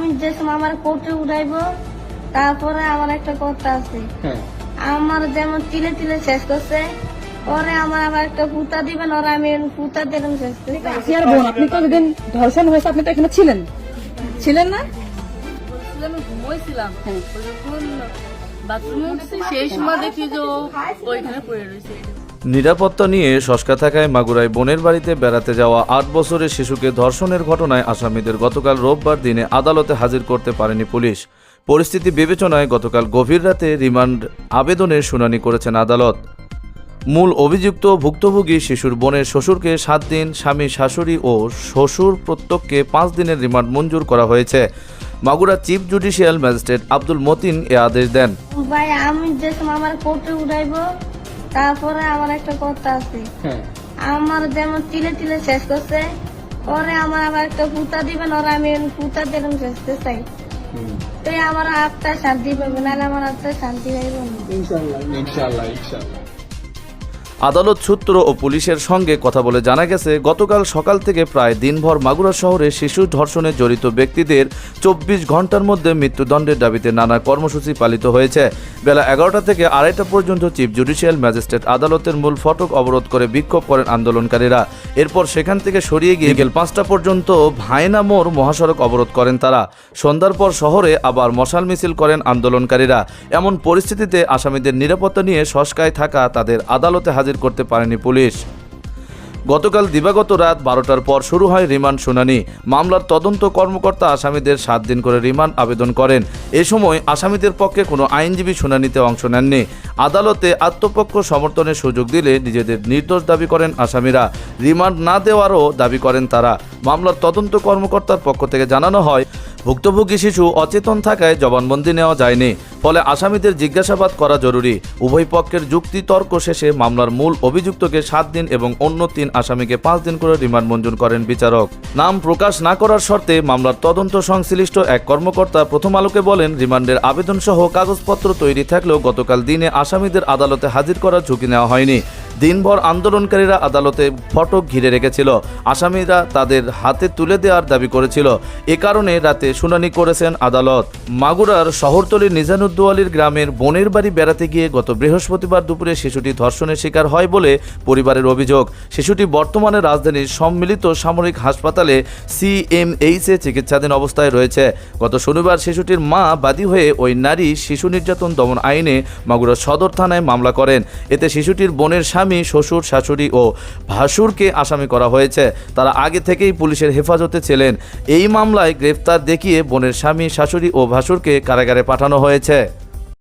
আমি যে সময় আমার কোর্টে উঠাইবো তারপরে আমার একটা কথা আছে, আমার যেমন তিলে তিলে শেষ করছে পরে আমার আবার একটা পুতা দিবেন, ওরা আমি পুতা দিলাম শেষ করতে। আপনি তো যেদিন ধর্ষণ হয়েছে আপনি তো এখানে ছিলেন না? আমি ঘুমাইছিলাম, যখন বাথরুমে উঠছি সেই সময় দেখি যে ও ওইখানে পড়ে রয়েছে। নিরাপত্তা নিয়ে শঙ্কা থাকায় মাগুরায় বোনের বাড়িতে বেড়াতে যাওয়া 8 বছরের শিশুকে ধর্ষণের ঘটনায় আসামিদের গতকাল রোববার দিনে আদালতে হাজির করতে পারেনি পুলিশ। পরিস্থিতি বিবেচনায় গতকাল গভীর রাতে রিমান্ড আবেদনের শুনানি করেছেন আদালত। মূল অভিযুক্ত ভুক্তভোগী শিশুর বোনের শ্বশুরকে 7 দিন, স্বামী শাশুড়ি ও শ্বশুর প্রত্যেককে 5 দিনের রিমান্ড মঞ্জুর করা হয়েছে। Magura chief judicial magistrate Abdul Matin এ আদেশ দেন। ভাই আমি যে সময় আমার কোর্টে উঠাইবো তারপরে আমার একটা কথা আছে, আমার যেমন তিলে তিলে শেষ করছে পরে আমার আবার একটা পুতা দিবেন, ওরা আমি পুতা দিলাম শেষ করতে চাই। তো আমার আত্মা শান্তি পাবে, নাহলে আমার আত্মা শান্তি পাইব না। ইনশাআল্লাহ। আদালত সূত্র ও পুলিশের সঙ্গে কথা বলে জানা গেছে, গতকাল সকাল থেকে প্রায় দিনভর মাগুরা শহরে শিশু ধর্ষণে জড়িত ব্যক্তিদের 24 ঘন্টার মধ্যে মৃত্যুদণ্ডের দাবিতে নানা কর্মসূচি পালিত হয়েছে। বেলা 11টা থেকে 2:30 পর্যন্ত চিফ জুডিশিয়াল ম্যাজিস্ট্রেট আদালতের মূল ফটক অবরোধ করে বিক্ষোভ করেন আন্দোলনকারীরা। এরপর সেখান থেকে সরিয়ে গিয়ে বিকেল 5টা পর্যন্ত ভাইনা মোড় মহাসড়ক অবরোধ করেন তারা। সন্ধ্যার পর শহরে আবার মশাল মিছিল করেন আন্দোলনকারীরা। এমন পরিস্থিতিতে আসামিদের নিরাপত্তা নিয়ে শঙ্কায় থাকা তাদের আদালতে হাজির করতে পারেনি পুলিশ। গতকাল দিবাগত রাত 12টার পর শুরু হয় রিমান্ড শুনানি। মামলার তদন্ত কর্মকর্তা আসামিদের 7 দিন করে রিমান্ড আবেদন করেন। এ সময় আসামিদের পক্ষে কোনো আইনজীবী শুনানিতে অংশ নেননি। আদালতে আত্মপক্ষ সমর্থনের সুযোগ দিলে নিজেদের নির্দোষ দাবি করেন আসামিরা। রিমান্ড না দেওয়ারও দাবি করেন তারা। মামলার তদন্ত কর্মকর্তার পক্ষ থেকে জানানো হয়, ভুক্তভোগী শিশু অচেতন থাকায় জবানবন্দি নেওয়া যায়নি, ফলে আসামিদের জিজ্ঞাসাবাদ করা জরুরি। উভয় পক্ষের যুক্তি তর্ক শেষে মামলার মূল অভিযুক্তকে 7 দিন এবং অন্য 3 আসামিকে 5 দিন করে রিমান্ড মঞ্জুর করেন বিচারক। নাম প্রকাশ না করার শর্তে মামলার তদন্ত সংশ্লিষ্ট এক কর্মকর্তা প্রথম আলোকে বলেন, রিমান্ডের আবেদন সহ কাগজপত্র তৈরি থাকলেও গতকাল দিনে আসামিদের আদালতে হাজির করার ঝুঁকি নেওয়া হয়নি। দিনভর আন্দোলনকারীরা আদালতে ফটক ঘিরে রেখেছিল। আসামিরা তাদের হাতে তুলে দেওয়ার দাবি করেছিল। এ কারণে রাতে শুনানি করেছেন আদালত। মাগুরার শহরতলির নিজানুদ্দোয়ালির গ্রামের বোনের বাড়ি বেড়াতে গিয়ে গত বৃহস্পতিবার দুপুরে শিশুটি ধর্ষণের শিকার হয় বলে পরিবারের অভিযোগ। শিশুটি বর্তমানে রাজধানীর সম্মিলিত সামরিক হাসপাতালে CMH চিকিৎসাধীন অবস্থায় রয়েছে। গত শনিবার শিশুটির মা বাদী হয়ে ওই নারী শিশু নির্যাতন দমন আইনে মাগুরা সদর থানায় মামলা করেন। এতে শিশুটির বোনের স্বামী, শ্বশুর, শাশুড়ি ও ভাসুরকে আসামি করা হয়েছে। তারা আগে থেকেই পুলিশের হেফাজতে ছিলেন। এই মামলায় গ্রেফতার দেখিয়ে বোনের স্বামী, শাশুড়ি ও ভাসুরকে কারাগারে পাঠানো হয়েছে।